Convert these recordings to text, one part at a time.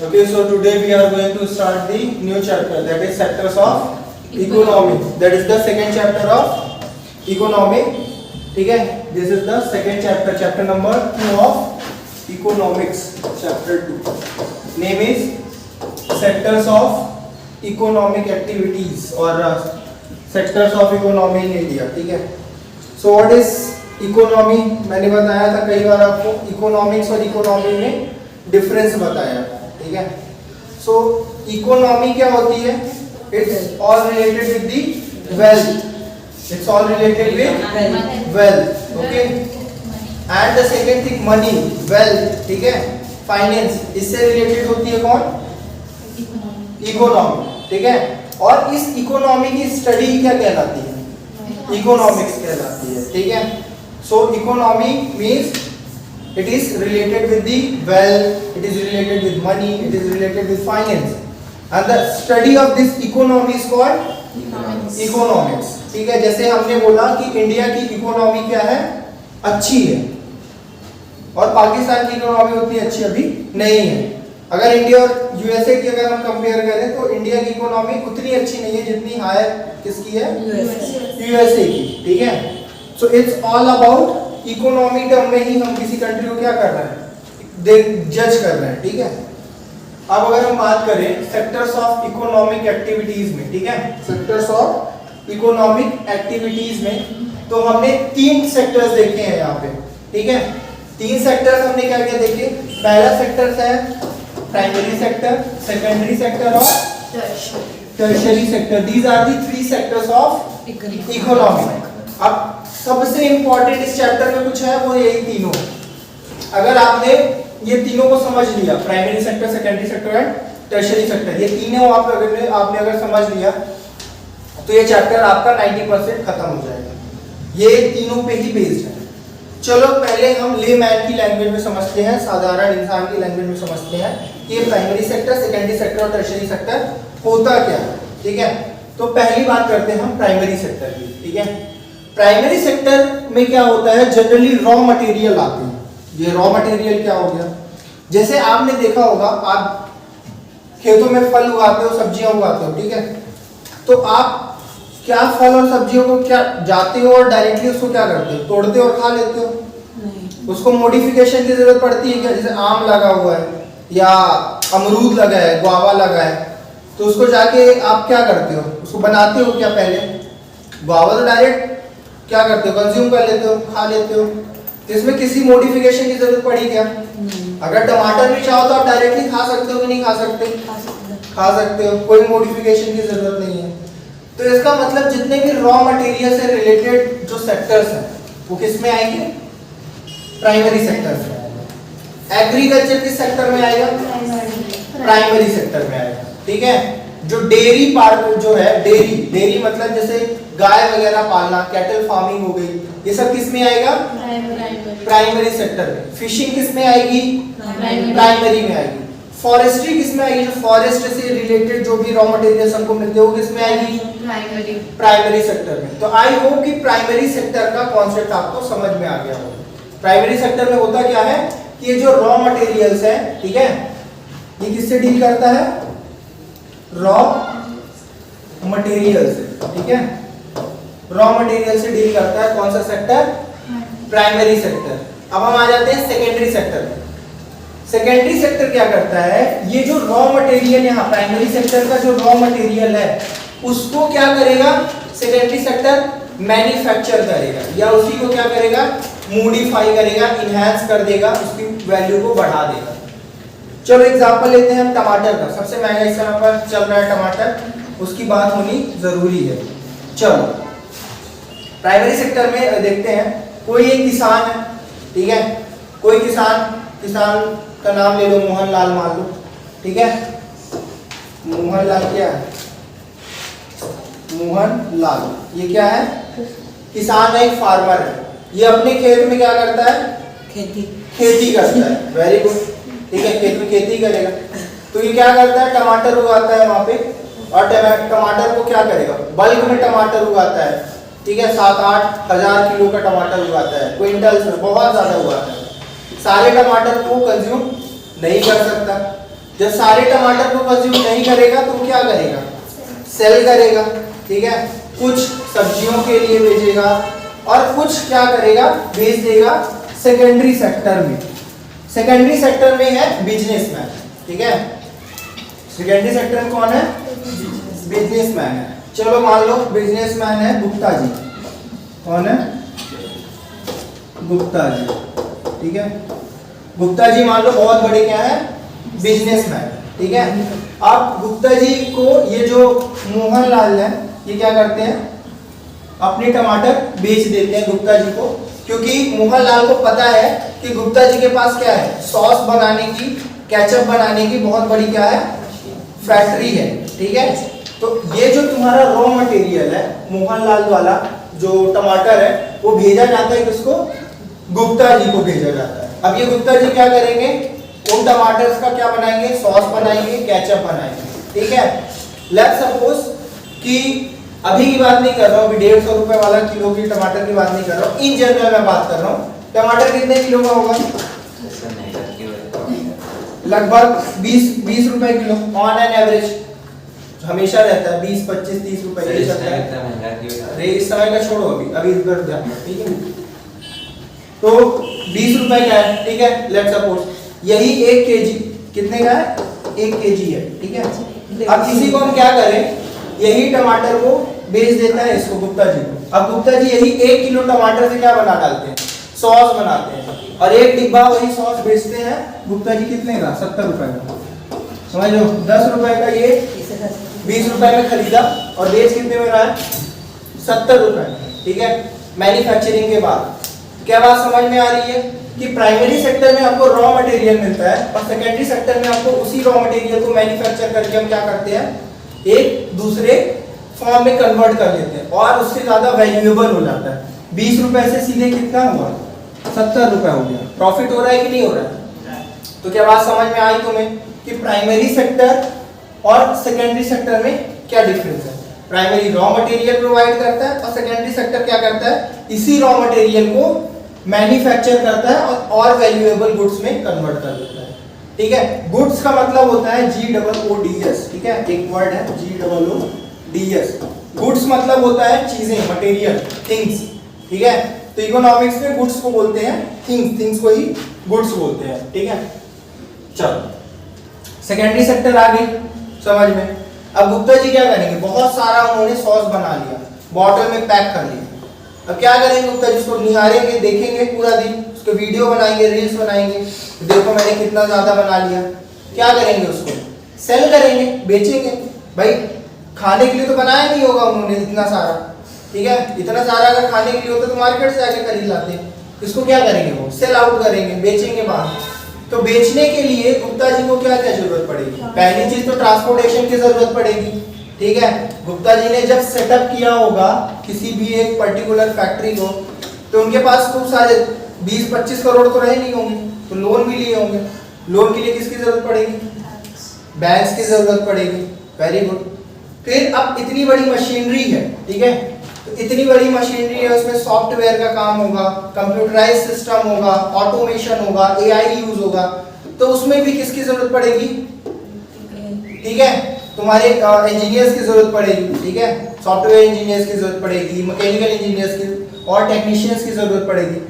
Okay, so today we are going to start the new chapter, that is sectors of economy. That is the second chapter of economy. ठीक है, this is the second chapter, chapter number 2 of economics, chapter 2. Name is sectors of economic activities or sectors of economy in India. ठीक है, so what is economy? मैंने बताया था कई बार आपको economics और economy में डिफरेंस बताया, ठीक है. सो इकोनॉमी क्या होती है? It's all related with the wealth, it's all related with wealth, okay. And the second thing money, wealth, ठीक है. फाइनेंस, इससे रिलेटेड होती है कौन? इकोनॉमी, ठीक है. और इस इकोनॉमी की स्टडी क्या कहलाती है? इकोनॉमिक्स कहलाती है, ठीक है. So economy means it is related with the wealth, it is related with money, it is related with finance, and the study of this economy is called economics. ठीक है, जैसे हमने बोला कि इंडिया की इकोनॉमी क्या है? अच्छी है, और पाकिस्तान की इकोनॉमी उतनी अच्छी अभी नहीं है. अगर इंडिया और यूएसए की अगर हम कंपेयर करें तो इंडिया की इकोनॉमी उतनी अच्छी नहीं है जितनी हायर किसकी है? यूएसए की, ठीक है. So it's all about economy term में ही हम किसी कंट्री को क्या कर रहे हैं? जज कर रहे हैं, ठीक है. अब अगर हम बात करें सेक्टर्स ऑफ इकोनॉमिक एक्टिविटीज में, ठीक है, सेक्टर्स ऑफ इकोनॉमिक एक्टिविटीज में, तो हमने 3 सेक्टर्स देखे हैं यहाँ पे, ठीक है. 3 सेक्टर्स हमने क्या क्या देखे? पहला सेक्टर है प्राइमरी सेक्टर, सेकेंडरी सेक्टर और tertiary sector. These are the 3 sectors of economy. अब सबसे इंपॉर्टेंट इस चैप्टर में कुछ है वो यही तीनों. अगर आपने ये तीनों को समझ लिया, primary sector, secondary sector and tertiary sector, ये तीनों आपने अगर समझ लिया तो ये चैप्टर आपका 90% खत्म हो जाएगा. ये तीनों पे ही बेस्ड है. चलो पहले हम लेमैन की लैंग्वेज में समझते हैं, साधारण इंसान की लैंग्वेज में समझते हैं कि ये प्राइमरी सेक्टर, सेकेंडरी सेक्टर और टर्शियरी सेक्टर होता क्या है, ठीक है. तो पहली बात करते हैं हम प्राइमरी सेक्टर की, ठीक है. प्राइमरी सेक्टर में क्या होता है? जनरली रॉ मटेरियल आते हैं. ये रॉ मटेरियल क्या हो गया? जैसे आपने देखा होगा, आप खेतों में फल उगाते हो, सब्जियां उगाते हो, ठीक है. तो आप क्या फल और सब्जियों को क्या जाते हो और डायरेक्टली उसको क्या करते हो? तोड़ते हो और खा लेते हो? नहीं. उसको मॉडिफिकेशन की जरूरत पड़ती है क्या? जैसे आम लगा हुआ है या अमरूद लगा है, गुआवा लगा है, तो उसको जाके आप क्या करते हो? उसको बनाते हो क्या? पहले गुआवा तो डायरेक्ट क्या करते हो? कंज्यूम कर लेते हो, खा लेते हो. तो इसमें किसी मॉडिफिकेशन की जरूरत पड़ी क्या? अगर टमाटर भी चाहो तो आप डायरेक्टली खा सकते हो कि नहीं खा सकते? खा सकते हो, कोई मॉडिफिकेशन की जरूरत नहीं है. तो इसका मतलब जितने भी रॉ मटेरियल से रिलेटेड जो सेक्टर्स हैं वो किस में आएंगे? प्राइमरी सेक्टर में. एग्रीकल्चर किस सेक्टर में आएगा? प्राइमरी सेक्टर में आएगा, ठीक है. जो डेयरी पार्ट जो है, डेयरी मतलब जैसे गाय वगैरह पालना, कैटल फार्मिंग हो गई, ये सब किस में आएगा? प्राइमरी सेक्टर में. फिशिंग किस में आएगी? प्राइमरी में आएगी. फॉरेस्ट्री किस में आएगी? जो फॉरेस्ट से रिलेटेड जो भी रॉ मटेरियल्स हमको मिलते हैं वो किस में आएगी? प्राइमरी सेक्टर में. तो आई होप कि प्राइमरी सेक्टर का कॉन्सेप्ट आपको समझ में आ गया होगा. प्राइमरी सेक्टर में होता क्या है कि ये जो रॉ मटेरियल्स है, ठीक है, ये किससे डील करता है? रॉ मटेरियल से, ठीक है. रॉ मटेरियल से डील करता है कौन सा सेक्टर? Primary sector. अब हम आ जाते हैं सेकेंडरी सेक्टर में. सेकेंडरी सेक्टर क्या करता है? ये जो रॉ मटेरियल, यहाँ प्राइमरी सेक्टर का जो रॉ मटेरियल है उसको क्या करेगा? सेकेंडरी सेक्टर मैन्युफैक्चर करेगा या उसी को क्या करेगा? मॉडिफाई करेगा, इनहैंस कर देगा, उसकी वैल्यू को बढ़ा देगा. चलो एग्जांपल लेते हैं हम टमाटर का. सबसे महंगा इस समय पर चल रहा है टमाटर, उसकी बात होनी जरूरी है. चलो प्राइमरी सेक्टर में देखते हैं. कोई एक किसान है, ठीक है, कोई किसान का नाम ले लो, मोहनलाल मान लो, ठीक है. मोहनलाल क्या है? मोहनलाल ये क्या है? किसान है, एक फार्मर है. ये अपने खेत में क्या करता है? खेती करता है. वेरी गुड, ठीक है, खेत में खेती करेगा. तो ये क्या करता है? टमाटर उगाता है वहां पे, और टमाटर को क्या करेगा? बल्क में टमाटर उगाता है, ठीक है. 7-8 हजार किलो का टमाटर उगाता है, क्विंटल्स में बहुत ज्यादा उगाता है. सारे टमाटर को कंज्यूम नहीं कर सकता, जब सारे टमाटर को कंज्यूम नहीं करेगा तो क्या करेगा, सेल करेगा, ठीक है, कुछ सब्जियों के लिए भेजेगा और कुछ क्या करेगा, भेज देगा सेकेंडरी सेक्टर में। सेकेंडरी सेक्टर में है बिजनेसमैन, ठीक है, सेकेंडरी सेक्टर में कौन है, बिजनेसमैन है। चलो मान लो बिजनेसमैन है गुप्ता जी, कौन है, गुप्ता जी, ठीक है, गुप्ता जी मान लो बहुत बड़े क्या है, बिजनेसमैन, ठीक है। अब गुप्ता जी को ये जो मोहनलाल है ये क्या करते हैं, अपने टमाटर बेच देते हैं गुप्ता जी को, क्योंकि मोहनलाल को पता है कि गुप्ता जी के पास क्या है, सॉस बनाने की, केचप बनाने की बहुत बड़ी क्या है, फैक्ट्री है, ठीक है। तो ये जो तुम्हारा रॉ मटेरियल है मोहनलाल वाला जो टमाटर है वो भेजा जाता है किसको, गुप्ता जी को भेजा जाता है। अब ये गुप्ता जी क्या करेंगे, उन टमाटर्स का क्या बनाएंगे, सॉस बनाएंगे, केचप बनाएंगे, ठीक है। लेट्स सपोज कि अभी की बात नहीं कर रहा हूँ, अभी 150 रुपए वाला किलो की टमाटर की बात नहीं कर रहा हूँ, इन जनरल मैं बात कर रहा हूँ। टमाटर कितने किलो का होगा, लगभग 20 रुपए किलो ऑन एन एवरेज, हमेशा रहता है 20, 25, 30 रुपए ये चलता है। अरे इस समय का छोड़ो, अभी इधर ध्यान, ठीक है। तो 20 रुपए का है, ठीक है, लेट्स सपोज यही 1 केजी कितने का है, 1 केजी है, ठीक है। अब किसी को हम क्या करें, यही टमाटर को बेच देता है इसको, गुप्ता जी को। अब गुप्ता जी यही 1 किलो टमाटर से क्या बना डालते हैं, सॉस बनाते हैं, और एक डिब्बा वही सॉस बेचते हैं गुप्ता जी कितने का, 70 रुपए का, समझ लो 10 रुपए का ये 20 रुपए में खरीदा और बेच कितने में रहा है, 70 रुपए, ठीक है। मैन्युफैक्चरिंग के बाद क्या बात समझ में आ रही है कि प्राइमरी सेक्टर में आपको रॉ मटेरियल मिलता है और सेकेंडरी सेक्टर में आपको उसी रॉ मटेरियल को मैन्युफैक्चर करके हम क्या करते हैं, एक दूसरे फॉर्म में कन्वर्ट कर लेते हैं और उससे ज्यादा वैल्यूएबल हो जाता है। 20 रुपए से सीधे कितना हुआ, 70 रुपए हो गया, प्रॉफिट हो रहा है कि नहीं हो रहा है। तो क्या बात समझ में आई तुम्हें कि प्राइमरी सेक्टर और सेकेंडरी सेक्टर में क्या डिफरेंस है। प्राइमरी रॉ मटेरियल प्रोवाइड करता है और सेकेंडरी सेक्टर क्या करता है, इसी रॉ मटेरियल को मैन्युफैक्चर करता है और वैल्यूएबल गुड्स में कन्वर्ट कर देता है, ठीक है। गुड्स का मतलब होता है GOODS, ठीक है, एक वर्ड है GOODS। गुड्स मतलब होता है चीजें, मटेरियल, थिंग्स, ठीक है। तो इकोनॉमिक्स में गुड्स को बोलते हैं थिंग्स को ही गुड्स बोलते हैं, ठीक है। चलो सेकेंडरी सेक्टर आ गई समझ में। अब गुप्ता जी क्या करेंगे, बहुत सारा उन्होंने सॉस बना लिया, बॉटल में पैक कर लिया। अब क्या करेंगे गुप्ता जी, उसको निहारेंगे, देखेंगे पूरा दिन, उसके वीडियो बनाएंगे, रील्स बनाएंगे, देखो मैंने कितना ज्यादा बना लिया। क्या करेंगे, उसको सेल करेंगे, बेचेंगे। भाई खाने के लिए तो बनाया नहीं होगा उन्होंने इतना सारा, ठीक है। इतना सारा अगर खाने के लिए होता तो मार्केट से आके खरीद लाते। इसको क्या करेंगे, वो सेल आउट करेंगे, बेचेंगे बाहर। तो बेचने के लिए गुप्ता जी को क्या क्या जरूरत पड़ेगी, पहली चीज तो ट्रांसपोर्टेशन की जरूरत पड़ेगी, ठीक है। गुप्ता जी ने जब सेटअप किया होगा किसी भी एक पर्टिकुलर फैक्ट्री को, तो उनके पास खूब सारे 20-25 करोड़ तो रहे नहीं होंगे, तो लोन भी लिए होंगे। लोन के लिए किसकी जरूरत पड़ेगी, बैंक्स की जरूरत पड़ेगी, वेरी गुड। फिर अब इतनी बड़ी मशीनरी है, ठीक है, तो इतनी बड़ी मशीनरी है, उसमें सॉफ्टवेयर का काम होगा, कंप्यूटराइज सिस्टम होगा, ऑटोमेशन होगा, AI यूज होगा, तो उसमें भी किसकी जरूरत पड़ेगी, ठीक है, तुम्हारे इंजीनियर्स की जरूरत पड़ेगी, ठीक है, सॉफ्टवेयर इंजीनियर्स की जरूरत पड़ेगी, मैकेनिकल इंजीनियर्स की और टेक्नीशियंस की जरूरत पड़ेगी।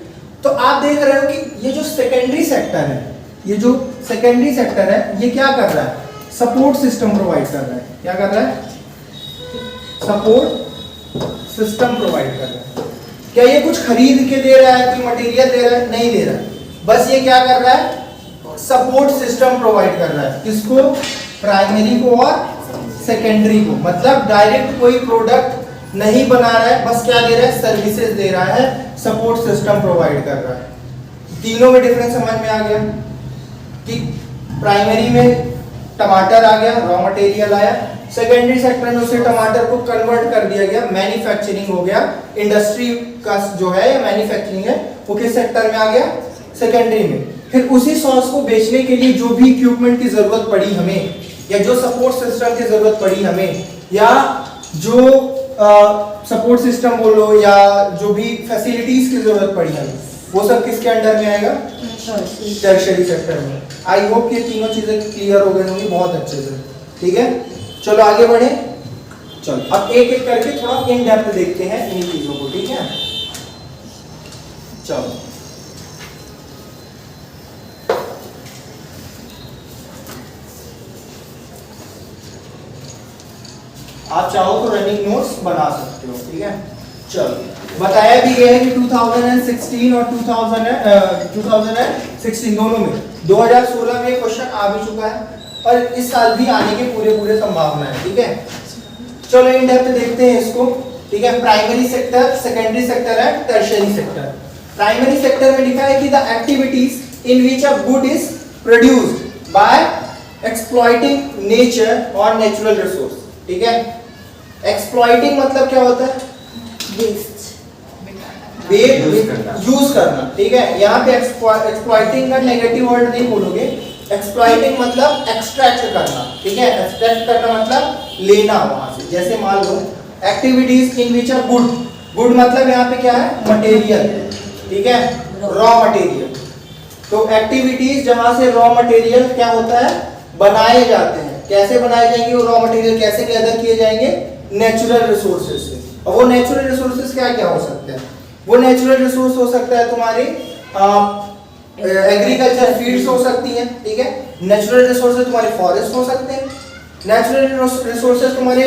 तो आप देख रहे हो कि ये जो सेकेंडरी सेक्टर है, ये जो सेकेंडरी सेक्टर है, ये क्या कर रहा है, सपोर्ट सिस्टम प्रोवाइड कर रहा है। क्या कर रहा है, सपोर्ट सिस्टम प्रोवाइड कर रहा है। क्या ये कुछ खरीद के दे रहा है, कोई मटेरियल दे रहा है, नहीं दे रहा है, बस ये क्या कर रहा है, सपोर्ट सिस्टम प्रोवाइड कर रहा है। किसको, प्राइमरी को और सेकेंडरी को। मतलब डायरेक्ट कोई प्रोडक्ट नहीं बना रहा है, बस क्या दे रहा है, सर्विसेज दे रहा है, सपोर्ट सिस्टम प्रोवाइड कर रहा है। तीनों में डिफरेंस समझ में आ गया कि प्राइमरी में टमाटर आ गया, रॉ मटेरियल आया, सेकेंडरी सेक्टर में उसे टमाटर को कन्वर्ट कर दिया गया, मैन्युफैक्चरिंग हो गया, इंडस्ट्री का जो है मैन्युफैक्चरिंग है वो किस सेक्टर में आ गया, सेकेंडरी में। फिर उसी सॉस को बेचने के लिए जो भी इक्विपमेंट की जरूरत पड़ी हमें, या जो सपोर्ट सिस्टम की जरूरत पड़ी हमें, या जो सपोर्ट सिस्टम बोलो या जो भी फैसिलिटीज की जरूरत पड़ी हमें, वो सब किसके अंडर में आएगा? टर्शियरी सेक्टर में। आई होप ये तीनों चीजें क्लियर हो गई होंगी बहुत अच्छे से, ठीक है। चलो आगे बढ़े। चलो अब एक एक करके थोड़ा इन डेप्थ देखते हैं इन चीजों को, ठीक है। चलो आप चाहो तो रनिंग नोट्स बना सकते हो, ठीक है। चलो बताया भी गया है कि 2016 और 2016 दोनों में 2016 में क्वेश्चन आ भी चुका है और इस साल भी आने के पूरे संभावना है, ठीक है। चलो इन डेप्थ देखते हैं इसको, ठीक है। Primary sector, secondary sector and tertiary sector. Primary sector में लिखा है कि the activities in which a good is produced by exploiting nature और नेचुरल रिसोर्स, ठीक है। एक्सप्लॉइटिंग मतलब क्या होता है? यूज करना, ठीक है। यहाँ पे एक्सप्लॉइटिंग का नेगेटिव वर्ड नहीं बोलोगे। एक्सप्लॉइटिंग मतलब एक्सट्रैक्ट करना, ठीक है। एक्सट्रैक्ट करना मतलब लेना वहां से। जैसे मान लो activities in which are good, good मतलब यहाँ पे क्या है? मटेरियल, ठीक है, रॉ मटेरियल। तो एक्टिविटीज जहां से रॉ मटेरियल क्या होता है? बनाए जाते हैं। कैसे बनाए जाएंगे वो रॉ मटेरियल? कैसे गैदर किए जाएंगे? नेचुरल रिसोर्सेज से। और वो नेचुरल रिसोर्सेज क्या क्या हो सकते हैं? वो नेचुरल रिसोर्स हो सकता है तुम्हारी एग्रीकल्चर फील्ड्स हो सकती हैं, ठीक है। नेचुरल रिसोर्सेज तुम्हारे फॉरेस्ट हो सकते हैं। नेचुरल रिसोर्सेज तुम्हारे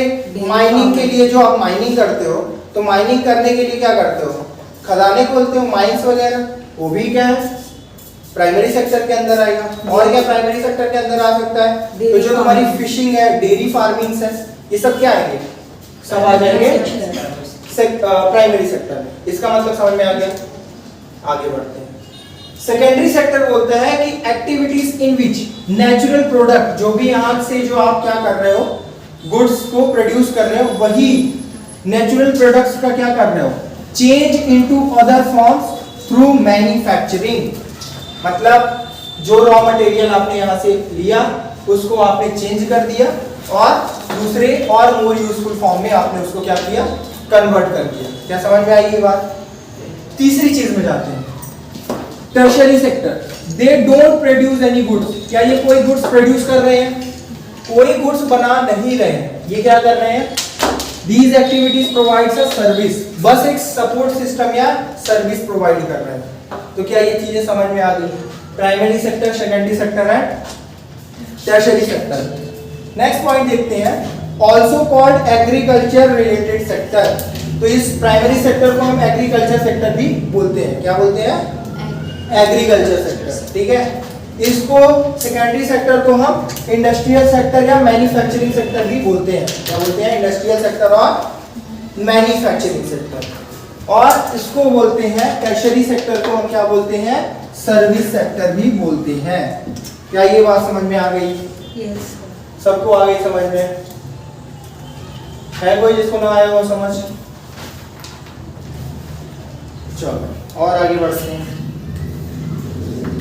माइनिंग के लिए, जो आप माइनिंग करते हो तो माइनिंग करने के लिए क्या करते हो? खदानें खोलते हो, माइंस वगैरह, वो भी क्या है? प्राइमरी सेक्टर के अंदर आएगा। और क्या प्राइमरी सेक्टर के अंदर आ सकता है? तो जो तुम्हारी फिशिंग है, डेयरी फार्मिंग है, ये सब क्या आएंगे? सब आ जाएंगे प्राइमरी सेक्टर में। इसका मतलब समझ में आ गया। आगे बढ़ते हैं। सेकेंडरी सेक्टर बोलता है कि activities in which natural product, जो भी यहाँ से जो आप क्या कर रहे हो, गुड्स को प्रोड्यूस कर रहे हो, वही नेचुरल प्रोडक्ट्स का क्या कर रहे हो? Change into other forms through manufacturing. मतलब जो रॉ मटेरियल आपने यहाँ से लिया उसको आपने चेंज कर दिया और दूसरे और मोर यूजफुल फॉर्म में आपने उसको क्या किया? कन्वर्ट कर दिया। क्या समझ में आई ये बात? तीसरी चीज में जाते हैं, tertiary sector. They don't produce any goods. क्या ये कोई गुड्स प्रोड्यूस कर रहे हैं? कोई गुड्स बना नहीं रहे हैं। ये क्या कर रहे हैं? These activities provides a service. बस एक सपोर्ट सिस्टम या सर्विस प्रोवाइड कर रहे हैं। तो क्या ये चीजें समझ में आ गई? Primary sector, secondary sector and tertiary sector. Next point देखते हैं, also called agriculture related sector. तो इस प्राइमरी सेक्टर को हम एग्रीकल्चर सेक्टर भी बोलते हैं। क्या बोलते हैं? एग्रीकल्चर सेक्टर, ठीक है। इसको सेकेंडरी सेक्टर को हम इंडस्ट्रियल सेक्टर या मैन्युफैक्चरिंग सेक्टर भी बोलते हैं। क्या बोलते हैं? इंडस्ट्रियल सेक्टर और मैन्युफैक्चरिंग सेक्टर। और इसको बोलते हैं टर्शियरी सेक्टर को हम क्या बोलते हैं? सर्विस सेक्टर भी बोलते हैं। क्या ये बात समझ में आ गई? yes. सबको आ गई समझ में? है कोई जिसको ना आया वो समझ? चलो और आगे बढ़ते हैं,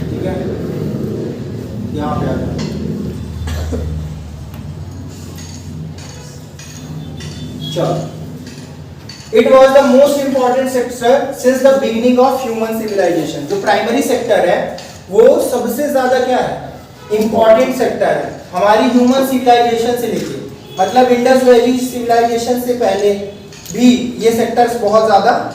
ठीक है। यहाँ पे आ जाओ। चलो, it was the most important sector since the beginning of human civilisation. जो प्राइमरी सेक्टर है वो सबसे ज्यादा क्या है? इंपॉर्टेंट सेक्टर है हमारी ह्यूमन सिविलाइजेशन से लेके, मतलब इंडस वैली सिविलाइजेशन से पहले भी ये सेक्टर्स बहुत ज्यादा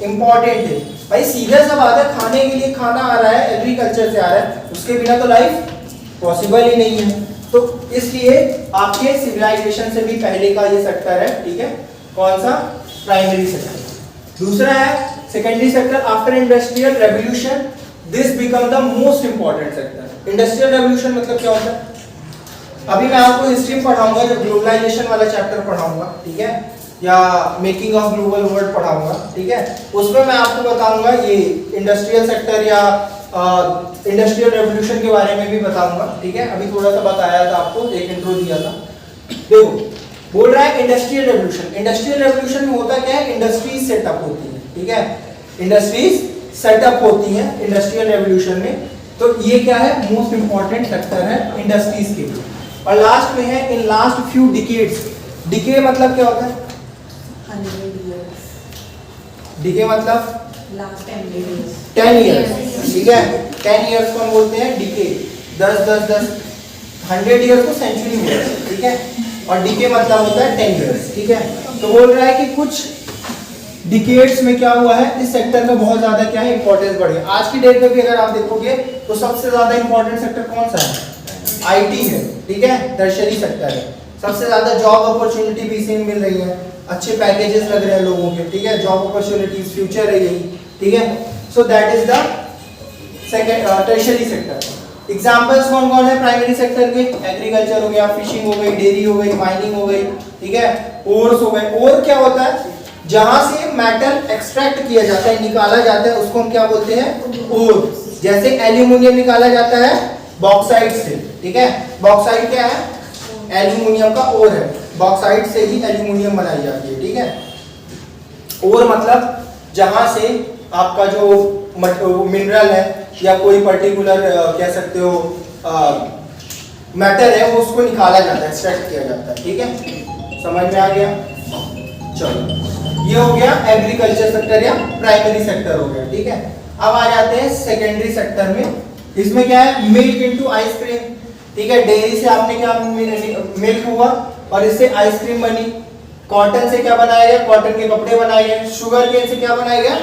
इंपॉर्टेंट है। भाई सीधा सा बात है, खाने के लिए खाना आ रहा है, एग्रीकल्चर से आ रहा है, उसके बिना तो लाइफ पॉसिबल ही नहीं है। तो इसलिए आपके सिविलाइजेशन से भी पहले का ये सेक्टर है, ठीक है। कौन सा? Primary sector. दूसरा है secondary sector. After industrial revolution this become the most important sector. Industrial revolution मतलब क्या होता है? अभी मैं आपको हिस्ट्री में पढ़ाऊंगा, जब ग्लोबलाइजेशन वाला चैप्टर पढ़ाऊंगा, ठीक है, या मेकिंग ऑफ ग्लोबल वर्ल्ड पढ़ाऊंगा, ठीक है, उसमें मैं आपको बताऊंगा ये इंडस्ट्रियल सेक्टर या इंडस्ट्रियल रेवोल्यूशन के बारे में भी बताऊंगा, ठीक है। अभी थोड़ा सा बताया था आपको, एक इंट्रो दिया था। देखो बोल रहा है इंडस्ट्रियल रेवोल्यूशन। इंडस्ट्रियल रेवोल्यूशन में होता क्या है? इंडस्ट्रीज सेटअप होती है, ठीक है, इंडस्ट्रीज सेटअप होती है इंडस्ट्रियल रेवोल्यूशन में। तो ये क्या है? मोस्ट इंपॉर्टेंट सेक्टर है इंडस्ट्रीज के लिए। और लास्ट में है in last few decades. Decay मतलब क्या होता है? 100 years. डिके मतलब लास्ट 10 years 10 ईयर्स, ठीक है। 10 ईयर्स को हम बोलते हैं डिके। 10 100 ईयर्स को सेंचुरी बोलते हैं, ठीक है। और डिके मतलब होता है 10 ईयर्स, ठीक है। तो बोल रहा है कि कुछ डिकेड्स में क्या हुआ है, इस सेक्टर का बहुत ज्यादा क्या है इंपॉर्टेंस बढ़ गया। आज की डेट में भी अगर आप देखोगे तो सबसे ज्यादा इंपॉर्टेंट सेक्टर कौन सा है? आईटी है, ठीक है, टर्शियरी सेक्टर है। सबसे ज्यादा जॉब अपॉर्चुनिटी भी इसी में मिल रही है, अच्छे पैकेजेस लग रहे हैं लोगों के, ठीक है। जॉब अपॉर्चुनिटीज, फ्यूचर है यही, ठीक है। So that is the second tertiary sector. Examples कौन कौन है प्राइमरी सेक्टर के? एग्रीकल्चर हो गया, फिशिंग हो गई, डेयरी हो गई, माइनिंग हो गई, ठीक है, ओर्स हो गए। ओर क्या होता है? जहां से मेटल एक्सट्रैक्ट किया जाता है, निकाला जाता है, उसको हम क्या बोलते हैं? ओर। जैसे एल्यूमिनियम निकाला जाता है बॉक्साइट से, ठीक है। बॉक्साइट क्या है? एल्यूमिनियम का ओर है। बॉक्साइट से ही एल्यूमिनियम बनाई जाती है, ठीक है। ओर मतलब जहां से आपका जो मिनरल है या कोई पर्टिकुलर कह सकते हो मैटर है, वो उसको निकाला जाता है, एक्सट्रैक्ट किया जाता है, ठीक है। समझ में आ गया? चलो, ये हो गया एग्रीकल्चर सेक्टर या प्राइमरी सेक्टर हो गया, ठीक है। अब आ जाते हैं सेकेंडरी सेक्टर में। इसमें क्या है? मिल्क इनटू आइसक्रीम, ठीक है। डेयरी से आपने क्या मिल्क हुआ और इससे आइसक्रीम बनी। कॉटन से क्या बनाया गया? कॉटन के कपड़े बनाए गए। शुगर केन से क्या बनाया गया?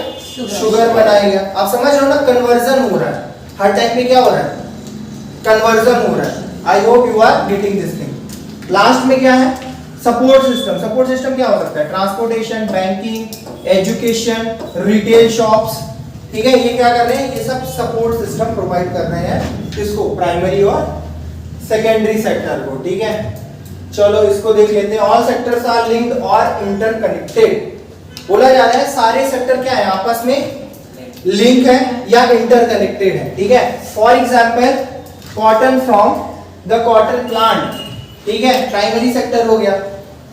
शुगर बनाया गया। आप समझ रहे हो ना, कन्वर्जन हो रहा है हर टाइप में। क्या हो रहा है? कन्वर्जन हो रहा है। I hope you are getting this thing. Last में क्या है? Support system. सपोर्ट सिस्टम क्या हो सकता है? Transportation, banking, education, retail shops, ठीक है। ये क्या कर रहे हैं? ये सब सपोर्ट सिस्टम प्रोवाइड कर रहे हैं किसको? प्राइमरी और सेकेंडरी सेक्टर को, ठीक है। चलो इसको देख लेते हैं। ऑल सेक्टर्स आर लिंक्ड और इंटरकनेक्टेड। बोला जा रहा है सारे सेक्टर क्या है? आपस में लिंक है या इंटरकनेक्टेड है, ठीक है। For example cotton from the cotton plant, ठीक है, प्राइमरी सेक्टर हो गया।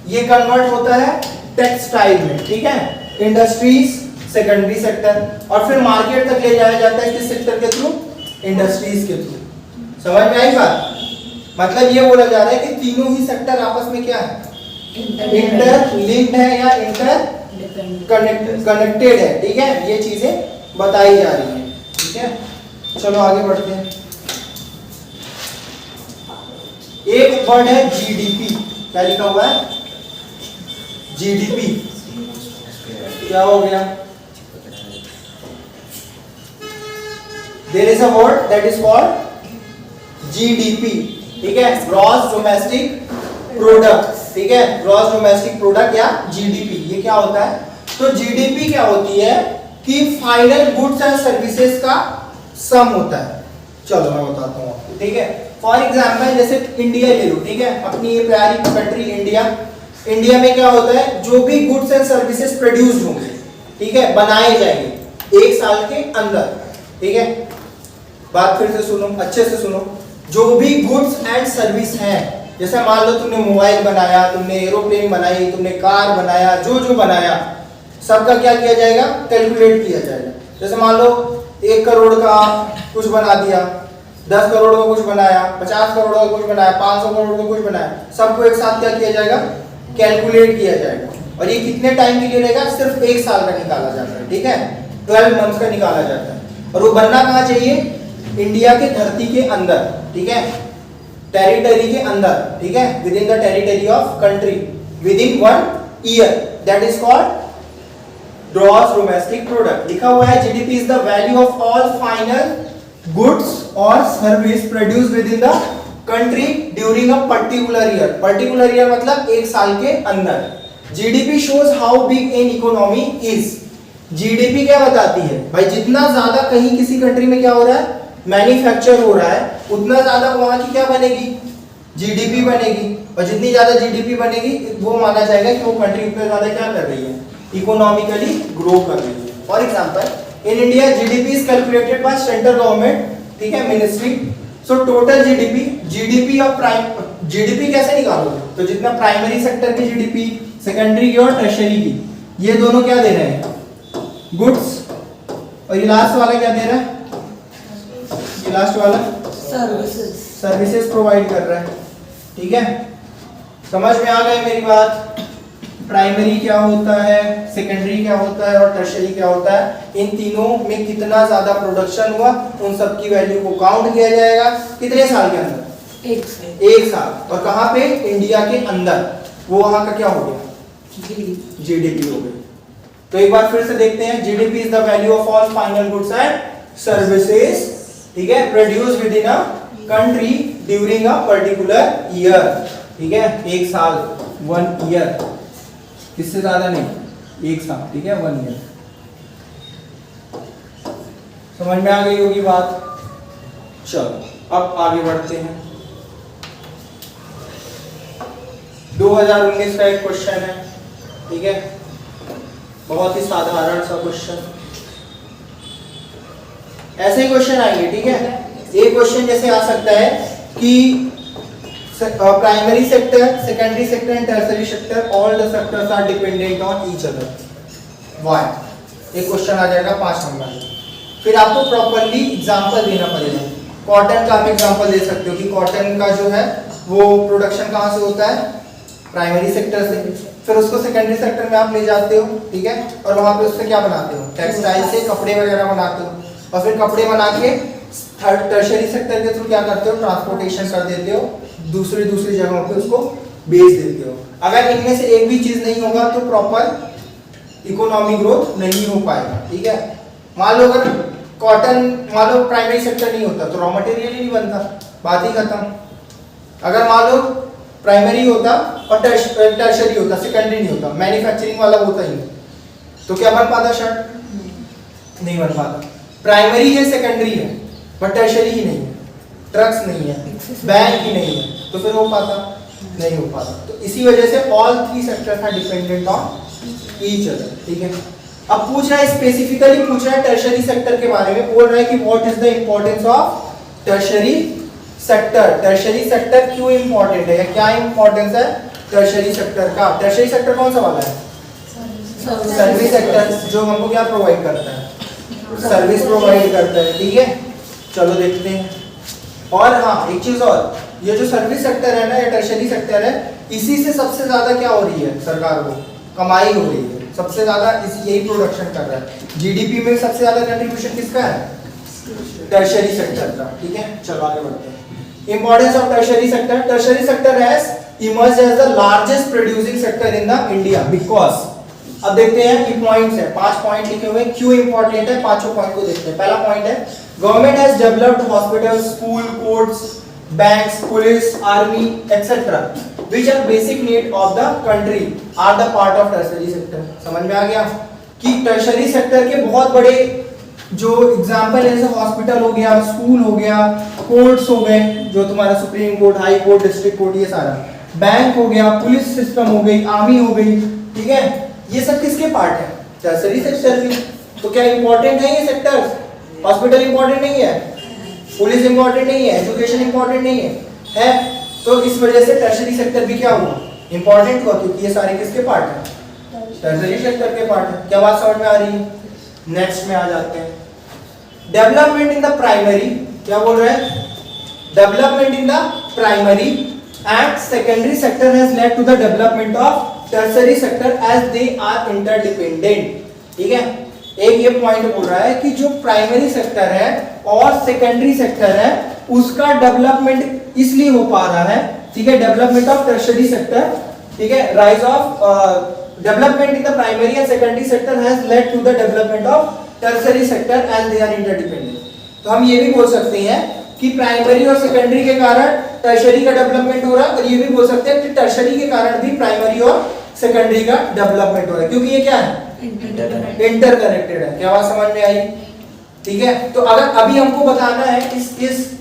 ये कन्वर्ट होता है टेक्सटाइल में, ठीक है। इंडस्ट्रीज सेकेंडरी सेक्टर, और फिर मार्केट तक ले जाया जाता है किस सेक्टर के थ्रू? इंडस्ट्रीज के थ्रू। समझ में आई बात? मतलब ये बोला जा रहा है कि तीनों ही सेक्टर आपस में क्या है? इंटरलिंक्ड है या इंटर कनेक्टेड है, ठीक है। ये चीजें बताई जा रही है, ठीक है। चलो आगे बढ़ते हैं। एक वर्ड है जीडीपी। क्या लिखा हुआ है? जीडीपी। क्या हो गया? There is a word that is called GDP, ठीक है, ग्रॉस डोमेस्टिक प्रोडक्ट, ठीक है। ग्रॉस डोमेस्टिक प्रोडक्ट या जीडीपी, ये क्या होता है? तो जीडीपी क्या होती है कि फाइनल गुड्स एंड सर्विसेज का सम होता है। चलो मैं बताता हूँ आपको, ठीक है। फॉर एग्जाम्पल जैसे इंडिया ले लो, ठीक है, अपनी ये प्यारी कंट्री इंडिया। इंडिया में क्या होता है? जो भी गुड्स एंड सर्विसेज प्रोड्यूस होंगे, ठीक है, बनाए जाएंगे 1 साल के अंदर, ठीक है। बात फिर से सुनो, अच्छे से सुनो। जो भी गुड्स एंड सर्विस है, जैसे मान लो तुमने मोबाइल बनाया, तुमने एरोप्लेन बनाई, तुमने कार बनाया, जो जो बनाया सबका क्या किया जाएगा? कैलकुलेट किया जाएगा। जैसे मान लो 1 करोड़ का कुछ बना दिया, 10 करोड़ का कुछ बनाया, 50 करोड़ का कुछ बनाया, 500 करोड़ का कुछ बनाया, सबको एक साथ क्या किया जाएगा? कैलकुलेट किया जाएगा। और ये कितने टाइम के लिए रहेगा? सिर्फ 1 साल का निकाला जाता है, ठीक है। 12 मंथ्स का निकाला जाता है। और वो बनना कहाँ चाहिए? इंडिया के धरती के अंदर, ठीक है, टेरिटरी के अंदर, ठीक है, within the territory of country within 1 year. That is called gross domestic product. लिखा हुआ है GDP is the value of all final goods और service produce within the country during a particular year. Particular year मतलब 1 साल के अंदर। GDP shows how big an economy is. GDP क्या बताती है भाई? जितना ज्यादा कहीं किसी कंट्री में क्या हो रहा है? मैन्युफैक्चर हो रहा है, उतना ज्यादा वहां की क्या बनेगी? जीडीपी बनेगी। और जितनी ज्यादा जीडीपी बनेगी वो माना जाएगा कि वो कंट्री उतना ज्यादा क्या कर रही है? इकोनॉमिकली ग्रो कर रही है। For example in India GDP is calculated by central government, ठीक है, ministry. So total GDP of GDP कैसे निकालोगे? तो जितना प्राइमरी सेक्टर की जीडीपी, सेकेंडरी की और टर्शियरी की, ये दोनों क्या दे रहे हैं? गुड्स। और ये लास्ट वाला क्या दे रहा है? ये लास्ट वाला सर्विसेज प्रोवाइड कर रहा है, ठीक है। समझ में आ गई मेरी बात? प्राइमरी क्या होता है, सेकेंडरी क्या होता है और टर्शियरी क्या होता है, इन तीनों में कितना ज्यादा प्रोडक्शन हुआ उन सब की वैल्यू को काउंट किया जाएगा कितने साल के अंदर, एक साल। और कहाँ पे, इंडिया के अंदर, वो वहां का क्या हो गया, जीडीपी हो गई। तो एक बार फिर से देखते हैं, GDP is the value of all final goods and services, ठीक है, produce with in a country during a particular year, ठीक है, एक साल, 1 ईयर, इससे ज्यादा नहीं, एक साल, ठीक है, 1 ईयर। समझ में आ गई होगी बात। चलो अब आगे बढ़ते हैं। 2019 का एक क्वेश्चन है, ठीक है, बहुत ही साधारण सा क्वेश्चन, ऐसे ही क्वेश्चन आएंगे, ठीक है। एक क्वेश्चन जैसे आ सकता है कि primary sector, secondary sector and tertiary sector, all the sectors are dependent on each other, why, एक क्वेश्चन आ जाएगा 5 नंबर। फिर आपको प्रॉपर्ली एग्जांपल देना पड़ेगा। कॉटन का आप एग्जांपल दे सकते हो कि कॉटन का जो है वो प्रोडक्शन कहाँ से होता है, प्राइमरी सेक्टर से, फिर उसको सेकेंडरी सेक्टर में आप ले जाते हो, ठीक है, और वहां पे उससे क्या बनाते हो, टेक्सटाइल से कपड़े वगैरह बनाते हो, और फिर कपड़े बना के टर्शियरी सेक्टर के थ्रू क्या करते हो, ट्रांसपोर्टेशन कर देते हो, दूसरी जगहों पे उसको बेच देते हो। अगर इनमें से एक भी चीज नहीं होगा तो प्रॉपर इकोनॉमी ग्रोथ नहीं हो पाएगा, ठीक है। मान लो अगर कॉटन, मान लो प्राइमरी सेक्टर नहीं होता तो रॉ मटेरियल ही नहीं बनता, बात ही खत्म। अगर मान लो प्राइमरी होता और टर्शियरी होता, सेकेंडरी नहीं होता, मैन्युफैक्चरिंग वाला होता ही नहीं, तो क्या बन पाता शर्ट, नहीं बन पाता। प्राइमरी है, सेकेंडरी है, बट टर्शियरी ही नहीं है, ट्रक्स नहीं है, बैंक ही नहीं है, तो फिर हो पाता, नहीं हो पाता। तो इसी वजह से all 3 sectors are dependent on each other, ठीक है। अब पूछ रहा है, स्पेसिफिकली पूछ रहा है टर्शियरी सेक्टर के बारे में, बोल रहा है कि what is the importance of tertiary sector, tertiary sector क्यों इंपॉर्टेंट है या क्या इंपॉर्टेंस है टर्शियरी सेक्टर का। टर्शियरी सेक्टर कौन सा वाला है, सर्विस सेक्टर, जो हमको क्या प्रोवाइड करता है, सर्विस प्रोवाइड करता है, ठीक है। चलो देखते हैं। और हाँ, एक चीज और, ये जो सर्विस सेक्टर है ना, ये टर्शियरी सेक्टर है, इसी से सबसे ज्यादा क्या हो रही है, सरकार को कमाई हो रही है, सबसे ज्यादा यही प्रोडक्शन कर रहा है। जीडीपी में सबसे ज्यादा कंट्रीब्यूशन किसका है, टर्शियरी सेक्टर का, ठीक है। चलो आगे बढ़ते हैं। Importance of tertiary sector, tertiary sector has emerged as the largest producing sector in the India because, अब देखते हैं कि पॉइंट्स है, 5 पॉइंट लिखे हुए, क्यों इंपॉर्टेंट है, पांचों पॉइंट को देखते हैं। पहला पॉइंट है, government has developed hospital, school, courts, banks, police, army etcetera which are basic need of the country are the part of tertiary sector। समझ में आ गया कि टर्शियरी सेक्टर के बहुत बड़े जो एग्जांपल है, जैसे हॉस्पिटल हो गया, स्कूल हो गया, कोर्ट्स हो गए, जो तुम्हारा supreme court, high court, district court, ये सारा, बैंक हो गया, पुलिस सिस्टम हो गई, आर्मी हो गई, ठीक है, ये सब किसके पार्ट है, टर्शियरी सेक्टर के। तो क्या इंपॉर्टेंट है ये सेक्टर्स, हॉस्पिटल इंपॉर्टेंट नहीं है, पुलिस इंपॉर्टेंट नहीं है, एजुकेशन इंपॉर्टेंट नहीं है, तो इस वजह से टर्शियरी सेक्टर भी क्या हुआ, इंपॉर्टेंट हुआ, क्योंकि ये सारे किसके पार्ट हैं, टर्शियरी सेक्टर के पार्ट है। क्या बात समझ में आ रही है। नेक्स्ट में आ जाते हैं, डेवलपमेंट इन द प्राइमरी, क्या बोल रहे हैं, development in the primary and secondary sector has led to the development of tertiary sector as they are interdependent, ठीक है। एक ये पॉइंट बोल रहा है कि जो प्राइमरी सेक्टर है और सेकेंडरी सेक्टर है उसका डेवलपमेंट इसलिए हो पा रहा है, ठीक है, डेवलपमेंट ऑफ टर्शियरी सेक्टर, ठीक है, rise of development in the primary and secondary sector has led to the development of tertiary sector as they are interdependent. तो हम ये भी बोल सकते हैं कि प्राइमरी और सेकेंडरी के कारण टर्शियरी का डेवलपमेंट हो रहा है, और ये भी बोल सकते हैं कि टर्शियरी के कारण भी प्राइमरी और सेकेंडरी का डेवलपमेंट हो रहा है, क्योंकि ये क्या है, इंटरकनेक्टेड है। क्या बात समझ में आई, ठीक है। तो अगर अभी हमको बताना है इस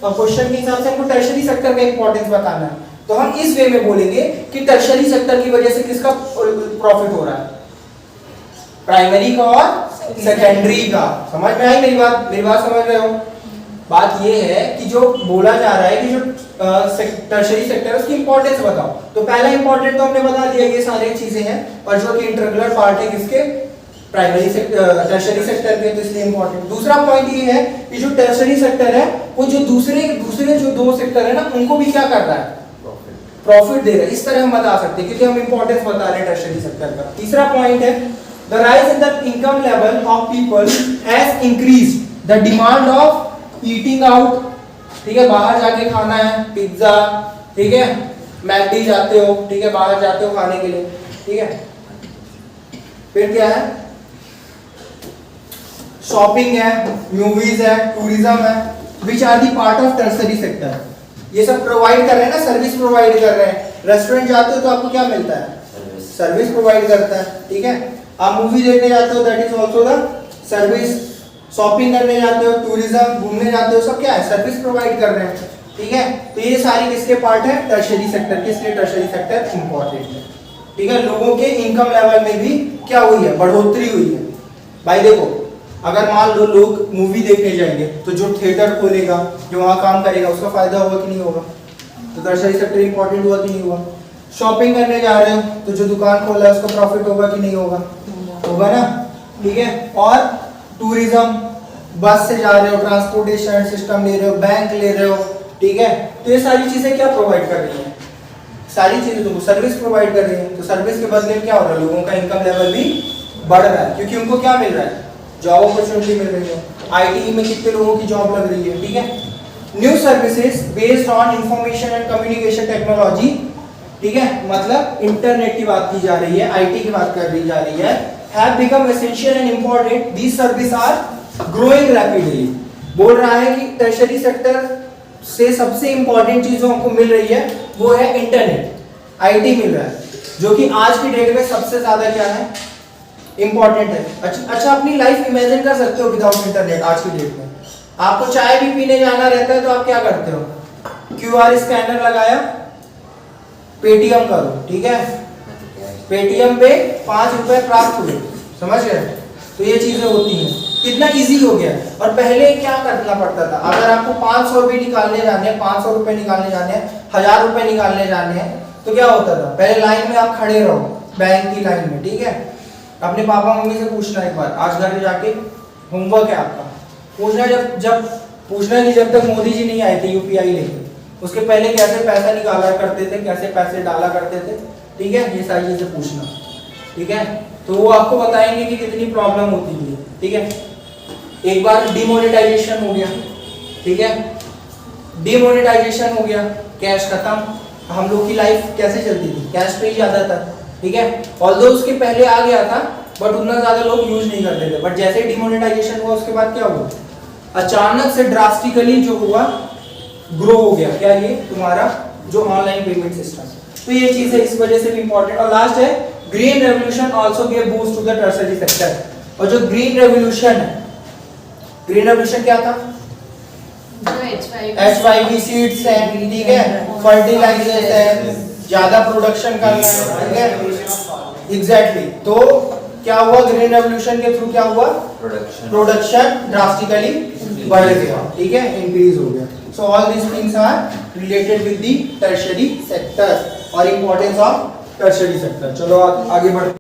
क्वेश्चन के हिसाब से हमको टर्शियरी सेक्टर का इंपॉर्टेंस बताना है, तो हम इस वे में बोलेंगे कि टर्शियरी सेक्टर की वजह से किसका प्रॉफिट हो रहा है, प्राइमरी का और सेकेंडरी का। समझ में आई मेरी बात समझ रहे हो। बात ये है कि जो बोला जा रहा है कि जो टर्शियरी सेक्टर है उसकी इंपॉर्टेंस बताओ। तो पहला इंपॉर्टेंट तो हमने बता दिया, ये सारी चीजें हैं, और जो कि इंटीग्रल पार्ट है किसके, प्राइमरी सेक्टर, टर्शियरी सेक्टर के, तो इसलिए इंपॉर्टेंट। दूसरा पॉइंट ये है कि जो टर्शियरी सेक्टर है वो जो दूसरे जो 2 सेक्टर है ना, उनको भी क्या कर रहा है, प्रॉफिट देगा, इस तरह हम बता सकते हैं क्योंकि हम इंपॉर्टेंस बता रहे हैं टर्शियरी सेक्टर का। तीसरा पॉइंट है the rise in the income level of people has increase the demand of eating out, ठीक है, बाहर जाके खाना है, पिज्जा, ठीक है, मैकडी जाते हो, ठीक है, बाहर जाते हो खाने के लिए, ठीक है। फिर क्या है, शॉपिंग है, मूवीज है, टूरिज्म है, which are the part of tertiary sector. ये सब प्रोवाइड कर रहे हैं ना, सर्विस प्रोवाइड कर रहे हैं। रेस्टोरेंट जाते हो तो आपको क्या मिलता है, सर्विस प्रोवाइड करता है, ठीक है। आप मूवी देखने जाते हो, that is also the service. Shopping करने जाते हो, टूरिज्म, घूमने जाते हो, सब क्या है, सर्विस प्रोवाइड कर रहे हैं, ठीक है। तो ये सारी किसके पार्ट है, टर्शियरी सेक्टर के, इसलिए टर्शियरी सेक्टर इंपॉर्टेंट है, ठीक है। लोगों के इनकम लेवल में भी क्या हुई है, बढ़ोतरी हुई है। भाई देखो, अगर मान लो लोग मूवी देखने जाएंगे तो जो थिएटर खोलेगा, जो वहाँ काम करेगा, उसका फायदा होगा कि नहीं होगा, तो टर्शियरी सेक्टर इंपॉर्टेंट हुआ कि नहीं हुआ। शॉपिंग करने जा रहे हो तो जो दुकान खोला है उसका प्रॉफिट होगा कि नहीं होगा, होगा ना, ठीक है। और टूरिज्म, बस से जा रहे हो, ट्रांसपोर्टेशन सिस्टम ले रहे हो, बैंक ले रहे हो, ठीक है। तो ये सारी चीजें क्या प्रोवाइड कर रही है, सारी चीजें तुमको सर्विस प्रोवाइड कर रही है। तो सर्विस के बदले क्या हो रहा है, लोगों का इनकम लेवल भी बढ़ रहा है, क्योंकि उनको क्या मिल रहा है, जॉब अपॉर्चुनिटी मिल रही है। आईटी में कितने लोगों की जॉब लग रही है, ठीक है। New services based on information and communication technology, ठीक है, मतलब इंटरनेट की बात की जा रही है, आईटी की बात कर रही जा रही है, have become essential and important, these service are growing rapidly. बोल रहा है कि टर्शियरी सेक्टर से सबसे इंपॉर्टेंट चीज जो हमको मिल रही है वो है इंटरनेट, आईटी मिल रहा है, जो कि आज की डेट में सबसे ज्यादा क्या है, इंपॉर्टेंट है। अच्छा, अपनी लाइफ इमेजिन कर सकते हो विदाउट इंटरनेट आज की डेट में। आपको चाय भी पीने जाना रहता है तो आप क्या करते हो, क्यूआर स्कैनर लगाया, पेटीएम करो, ठीक है, पेटीएम पे 5 रुपए प्राप्त हुए, समझ गए। तो ये चीजें होती हैं, कितना इजी हो गया। और पहले क्या करना पड़ता था, अगर आपको 500 रुपए निकालने जाने हैं, 500 रुपए निकालने जाने हैं, 1000 रुपए निकालने जाने हैं, तो क्या होता था, पहले लाइन में आप खड़े रहो, बैंक की लाइन में, ठीक है। अपने पापा मम्मी से पूछना एक बार, आज घर जाके होमवर्क है आपका, पूछना जब पूछना कि जब तक मोदी जी नहीं आए थे यूपीआई लेके, उसके पहले कैसे पैसा निकाला करते थे, कैसे पैसे डाला करते थे, ठीक है, ये सारी चीजें पूछना, ठीक है। तो वो आपको बताएंगे कि कितनी प्रॉब्लम होती थी, ठीक है। एक बार डिमोनेटाइजेशन हो गया, ठीक है, डिमोनेटाइजेशन हो गया, कैश खत्म, हम लोग की लाइफ कैसे चलती थी, कैश पे ही ज्यादा था, ठीक है। ऑल्दो उसके पहले आ गया था बट उतना ज्यादा लोग यूज नहीं करते थे, बट जैसे डिमोनेटाइजेशन हुआ उसके बाद क्या हुआ, अचानक से ड्रास्टिकली जो हुआ, ग्रो हो गया, क्या ये तुम्हारा जो ऑनलाइन पेमेंट सिस्टम। तो ये चीज है, इस वजह से भी इंपॉर्टेंट। और लास्ट है green revolution also give boost to the tertiary sector. और जो ग्रीन रेवोल्यूशन है, ग्रीन रेवोल्यूशन क्या था, H5 सीड्स है, ठीक है, फर्टिलाइजर्स है, ज्यादा प्रोडक्शन करना है, ठीक है, एग्जैक्टली। तो क्या हुआ, ग्रीन रेवोल्यूशन के थ्रू क्या हुआ, प्रोडक्शन ड्रास्टिकली बढ़ गया, ठीक है, इंक्रीज हो गया। So all these things are related with the tertiary sector और इंपॉर्टेंस ऑफ टर्शियरी सेक्टर। चलो आगे बढ़ते